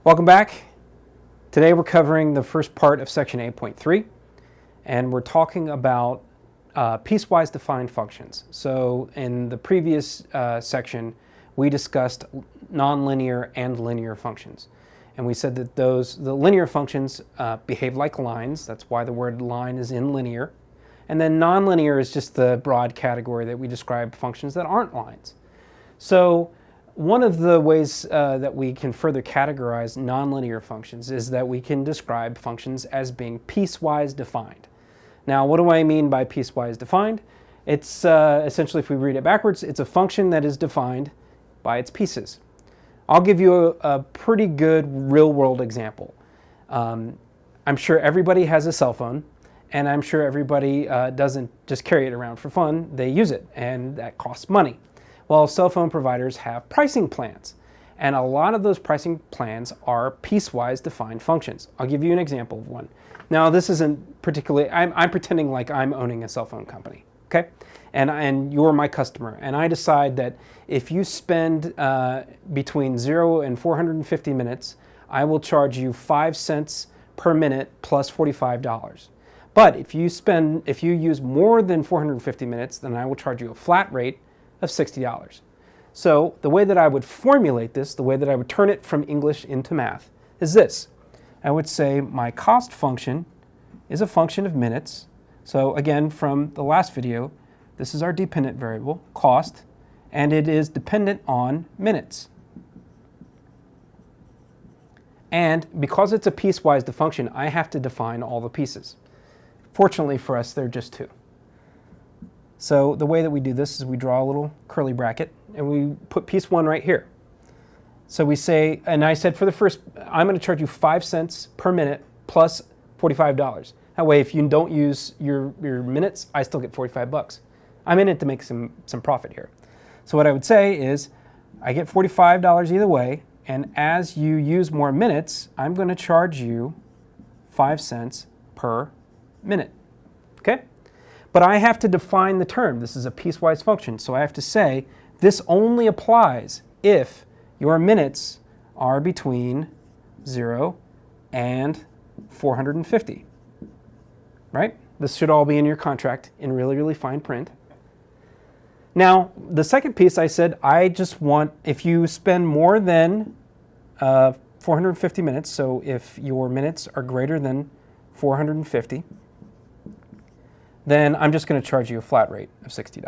Welcome back. Today we're covering the first part of section 8.3, and we're talking about piecewise defined functions. So in the previous section, we discussed nonlinear and linear functions. And we said that the linear functions behave like lines. That's why the word line is in linear. And then nonlinear is just the broad category that we describe functions that aren't lines. So one of the ways that we can further categorize nonlinear functions is that we can describe functions as being piecewise defined. Now, what do I mean by piecewise defined? It's essentially, if we read it backwards, it's a function that is defined by its pieces. I'll give you a pretty good real-world example. I'm sure everybody has a cell phone, and I'm sure everybody doesn't just carry it around for fun. They use it, and that costs money. Well, cell phone providers have pricing plans, and a lot of those pricing plans are piecewise defined functions. I'll give you an example of one. Now, this isn't particularly, I'm pretending like I'm owning a cell phone company, okay? And you're my customer, and I decide that if you spend between 0 and 450 minutes, I will charge you 5 cents per minute plus $45. But if you use more than 450 minutes, then I will charge you a flat rate of $60. So the way that I would formulate this, the way that I would turn it from English into math, is this. I would say my cost function is a function of minutes. So again, from the last video, this is our dependent variable, cost, and it is dependent on minutes. And because it's a piecewise function, I have to define all the pieces. Fortunately for us, they're just two. So the way that we do this is we draw a little curly bracket, and we put piece 1 right here. So we say, and I said for the first, I'm going to charge you 5 cents per minute plus $45. That way, if you don't use your minutes, I still get 45 bucks. I'm in it to make some profit here. So what I would say is, I get $45 either way, and as you use more minutes, I'm going to charge you 5 cents per minute. Okay? But I have to define the term. This is a piecewise function, so I have to say this only applies if your minutes are between 0 and 450. Right? This should all be in your contract in really, really fine print. Now, the second piece I said, I just want, if you spend more than 450 minutes, so if your minutes are greater than 450, then I'm just going to charge you a flat rate of $60.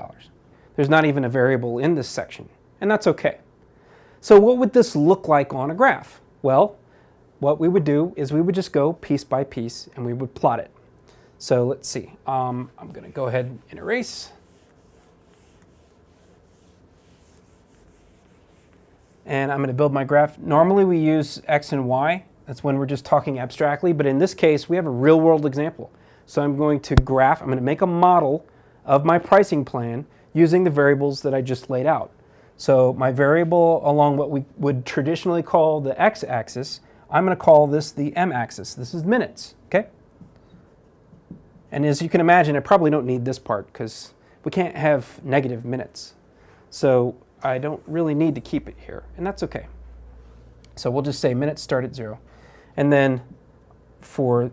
There's not even a variable in this section, and that's okay. So what would this look like on a graph? Well, what we would do is we would just go piece by piece, and we would plot it. So let's see. I'm going to go ahead and erase. And I'm going to build my graph. Normally we use X and Y. That's when we're just talking abstractly, but in this case, we have a real-world example. So I'm going to make a model of my pricing plan using the variables that I just laid out. So my variable along what we would traditionally call the x-axis, I'm going to call this the m-axis. This is minutes, okay? And as you can imagine, I probably don't need this part because we can't have negative minutes. So I don't really need to keep it here, and that's okay. So we'll just say minutes start at 0. And then for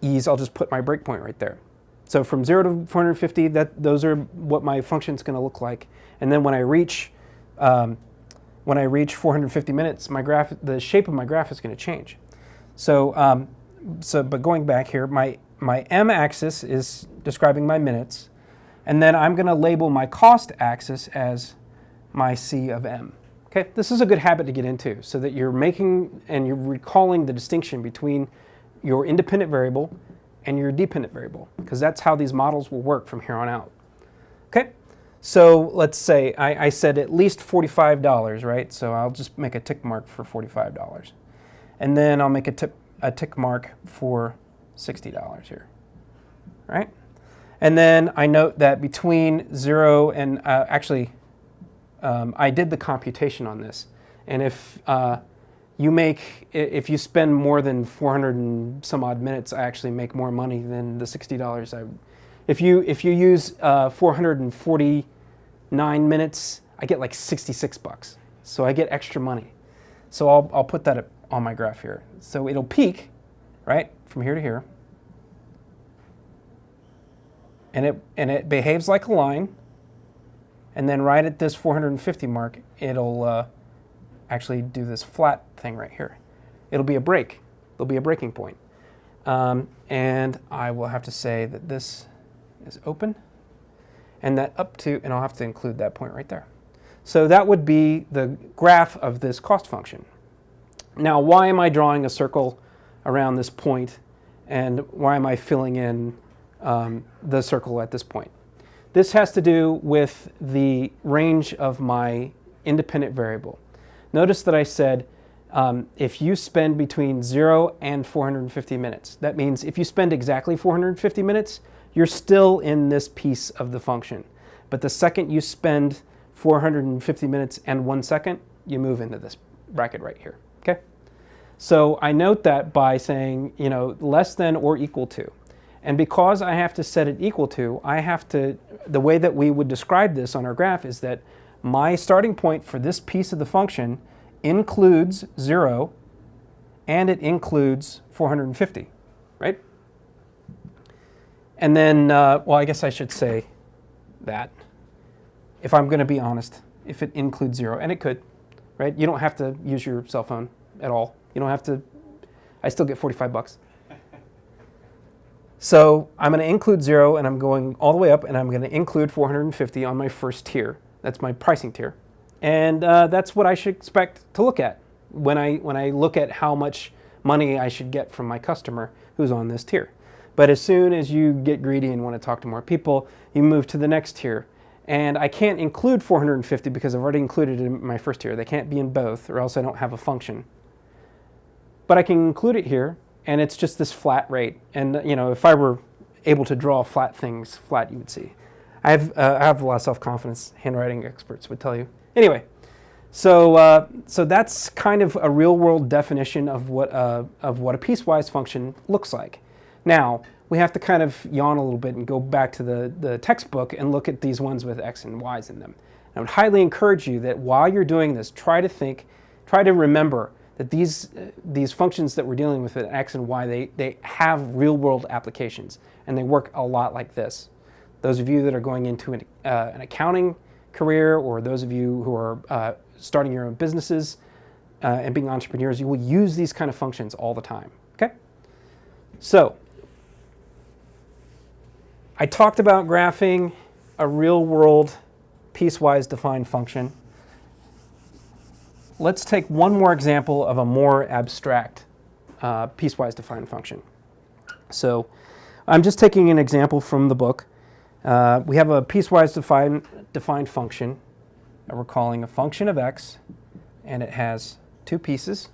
ease, I'll just put my breakpoint right there. So from 0 to 450, those are what my function's going to look like. And then when I reach 450 minutes, the shape of my graph is going to change. So, but going back here, my m-axis is describing my minutes, and then I'm going to label my cost axis as my C of m. Okay, this is a good habit to get into, so that you're making and you're recalling the distinction between your independent variable and your dependent variable, because that's how these models will work from here on out. Okay, so let's say I said at least $45, right? So I'll just make a tick mark for $45. And then I'll make a tick mark for $60 here, right? And then I note that between 0 and, I did the computation on this. And if you spend more than 400 and some odd minutes, I actually make more money than the $60. If you use 449 minutes, I get like 66 bucks. So I get extra money. So I'll put that on my graph here. So it'll peak, right, from here to here. And it behaves like a line. And then right at this 450 mark, it'll actually do this flat thing right here. It'll be a break. There'll be a breaking point. And I will have to say that this is open. And that up to, and I'll have to include that point right there. So that would be the graph of this cost function. Now, why am I drawing a circle around this point, and why am I filling in the circle at this point? This has to do with the range of my independent variable. Notice that I said if you spend between 0 and 450 minutes, that means if you spend exactly 450 minutes, you're still in this piece of the function. But the second you spend 450 minutes and 1 second, you move into this bracket right here, okay? So I note that by saying, less than or equal to. And because I have to set it equal to, the way that we would describe this on our graph is that my starting point for this piece of the function includes 0 and it includes 450, right? And then, well, I guess I should say that, if I'm going to be honest, if it includes 0, and it could, right? You don't have to use your cell phone at all. You don't have to, I still get 45 bucks. So I'm going to include 0, and I'm going all the way up, and I'm going to include 450 on my first tier. That's my pricing tier. And that's what I should expect to look at when I look at how much money I should get from my customer who's on this tier. But as soon as you get greedy and want to talk to more people, you move to the next tier. And I can't include 450 because I've already included it in my first tier. They can't be in both, or else I don't have a function. But I can include it here, and it's just this flat rate. And if I were able to draw flat things flat, you would see. I have a lot of self-confidence. Handwriting experts would tell you. Anyway, so that's kind of a real-world definition of what a piecewise function looks like. Now, we have to kind of yawn a little bit and go back to the textbook and look at these ones with x and y's in them. I would highly encourage you that while you're doing this, try to remember that these functions that we're dealing with x and y, they have real-world applications, and they work a lot like this. Those of you that are going into an accounting career, or those of you who are starting your own businesses and being entrepreneurs, you will use these kind of functions all the time, okay? So, I talked about graphing a real-world piecewise defined function. Let's take one more example of a more abstract piecewise defined function. So I'm just taking an example from the book. We have a piecewise defined function that we're calling a function of x, and it has two pieces.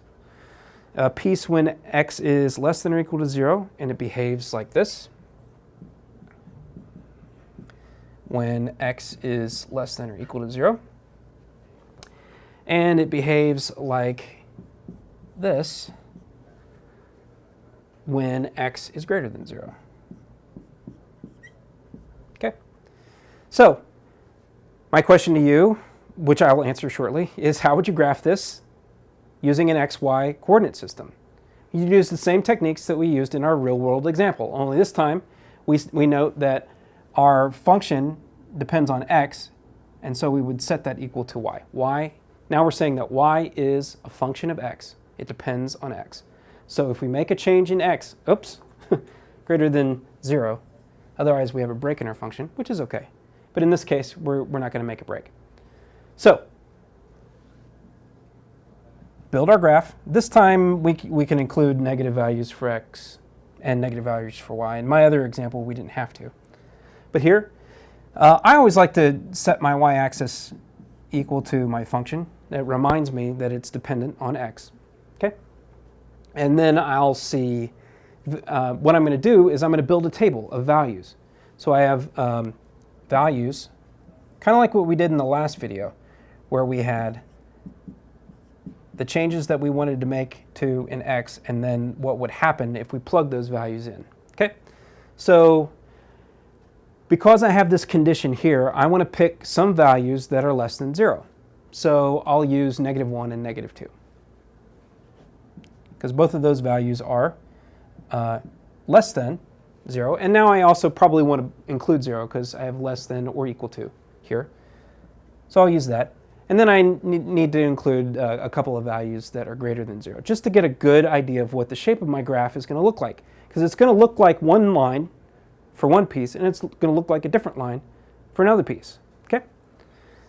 A piece when x is less than or equal to 0, and it behaves like this. When x is less than or equal to 0. And it behaves like this when x is greater than 0. Okay? So, my question to you, which I will answer shortly, is how would you graph this using an xy coordinate system? You use the same techniques that we used in our real-world example, only this time we note that our function depends on x, and so we would set that equal to y. Now we're saying that y is a function of x. It depends on x. So if we make a change in x, greater than 0, otherwise we have a break in our function, which is okay. But in this case, we're not going to make a break. So, build our graph. This time we can include negative values for x and negative values for y. In my other example, we didn't have to. But here, I always like to set my y-axis equal to my function. That reminds me that it's dependent on x. Okay? And then I'll see, what I'm going to do is I'm going to build a table of values. So I have values, kind of like what we did in the last video, where we had the changes that we wanted to make to an x, and then what would happen if we plug those values in. Okay? So because I have this condition here, I want to pick some values that are less than 0. So I'll use -1 and -2. because both of those values are less than 0. And now I also probably want to include 0 because I have less than or equal to here. So I'll use that. And then I need to include a couple of values that are greater than 0, just to get a good idea of what the shape of my graph is going to look like. Because it's going to look like one line for one piece, and it's going to look like a different line for another piece. Okay?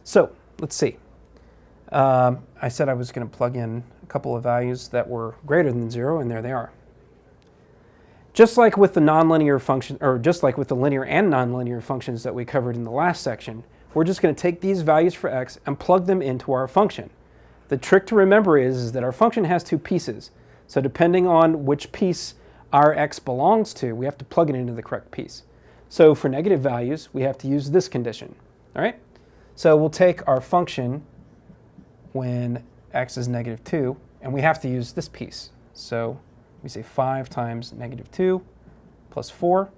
So let's see. I said I was going to plug in a couple of values that were greater than 0, and there they are. Just like with the nonlinear function, or just like with the linear and nonlinear functions that we covered in the last section, we're just going to take these values for x and plug them into our function. The trick to remember is that our function has two pieces. So depending on which piece our x belongs to, we have to plug it into the correct piece. So for negative values, we have to use this condition. All right? So we'll take our function when x is negative 2, and we have to use this piece. So we say 5 times negative 2 plus 4.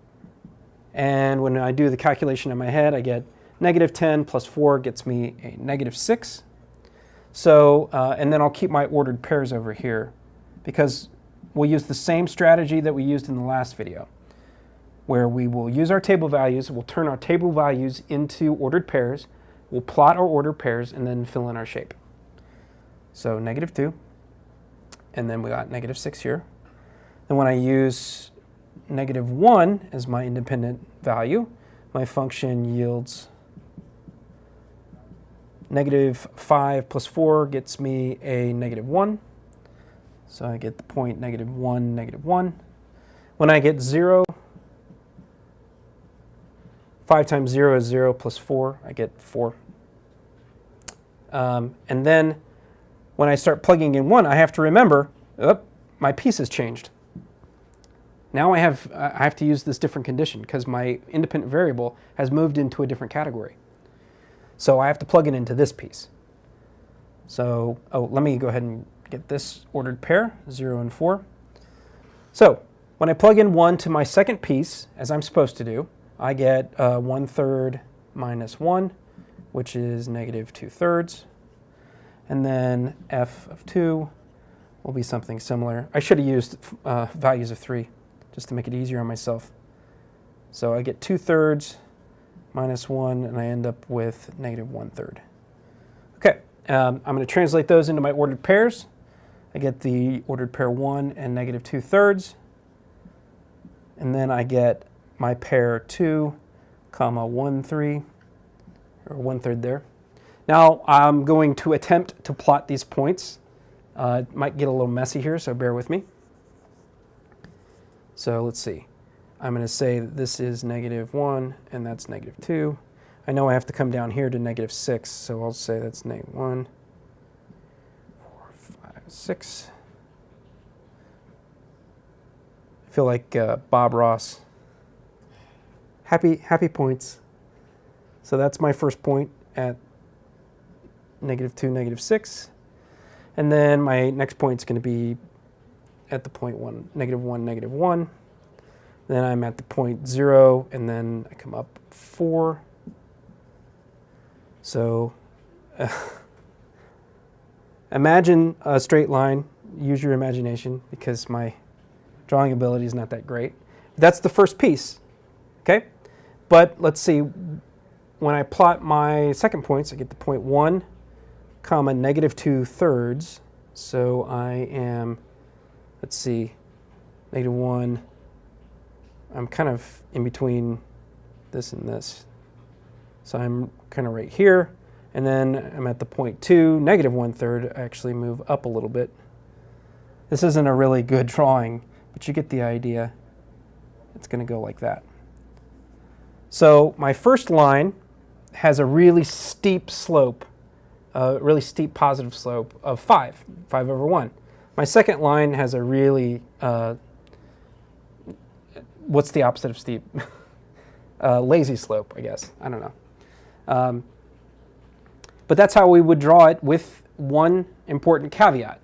And when I do the calculation in my head, I get negative 10 plus 4 gets me a negative 6. So, and then I'll keep my ordered pairs over here because we'll use the same strategy that we used in the last video, where we will use our table values, we'll turn our table values into ordered pairs, we'll plot our ordered pairs, and then fill in our shape. So negative 2, and then we got negative 6 here. And when I use negative 1 as my independent value, my function yields negative 5 plus 4 gets me a negative 1. So I get the point negative 1, negative 1. When I get 0, 5 times 0 is 0 plus 4. I get 4. And then when I start plugging in 1, I have to remember, my piece has changed. Now I have to use this different condition because my independent variable has moved into a different category. So I have to plug it into this piece. So, let me go ahead and get this ordered pair, 0 and 4. So when I plug in 1 to my second piece, as I'm supposed to do, I get 1/3 minus 1, which is negative 2/3. And then f of 2 will be something similar. I should have used values of 3 just to make it easier on myself. So I get 2/3 minus 1, and I end up with negative 1/3. Okay, I'm going to translate those into my ordered pairs. I get the ordered pair 1 and negative 2/3. And then I get my pair 2, comma 1/3, or 1/3 there. Now I'm going to attempt to plot these points. It might get a little messy here, so bear with me. So let's see. I'm going to say that this is negative 1 and that's negative 2. I know I have to come down here to negative 6, so I'll say that's negative 1, 4, 5, 6. I feel like Bob Ross. Happy points. So that's my first point at negative 2, negative 6. And then my next point is going to be at the point 1, negative 1, negative 1. Then I'm at the point 0, and then I come up 4. So imagine a straight line. Use your imagination because my drawing ability is not that great. That's the first piece, okay? But let's see. When I plot my second points, I get the point 1, comma negative 2/3. So I am, let's see, negative 1. I'm kind of in between this and this. So I'm kind of right here. And then I'm at the point 2, negative 1/3. I actually move up a little bit. This isn't a really good drawing, but you get the idea. It's going to go like that. So my first line has a really steep slope, a really steep positive slope of 5 over 1. My second line has a really, what's the opposite of steep? Lazy slope, I guess. I don't know. But that's how we would draw it with one important caveat.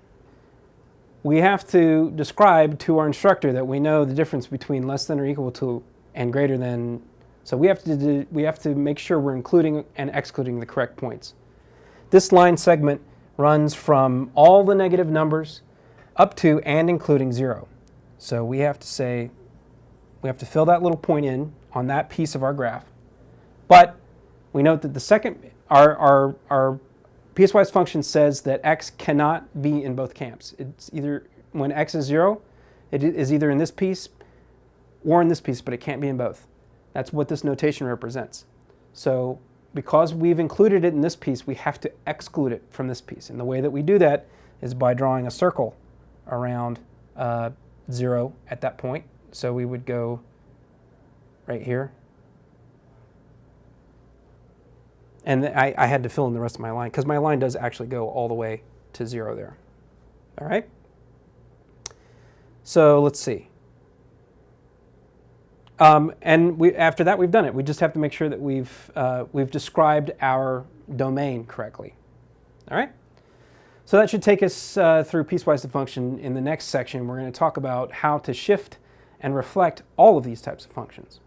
We have to describe to our instructor that we know the difference between less than or equal to and greater than. So we have to make sure we're including and excluding the correct points. This line segment runs from all the negative numbers up to and including 0. So we have to say, we have to fill that little point in on that piece of our graph. But we note that the second, our piecewise function says that x cannot be in both camps. It's either, when x is 0, it is either in this piece or in this piece, but it can't be in both. That's what this notation represents. So because we've included it in this piece, we have to exclude it from this piece. And the way that we do that is by drawing a circle around 0 at that point. So we would go right here. And I had to fill in the rest of my line, because my line does actually go all the way to 0 there. All right? So let's see. And after that, we've done it. We just have to make sure that we've described our domain correctly. All right? So that should take us through piecewise function. In the next section, we're going to talk about how to shift and reflect all of these types of functions.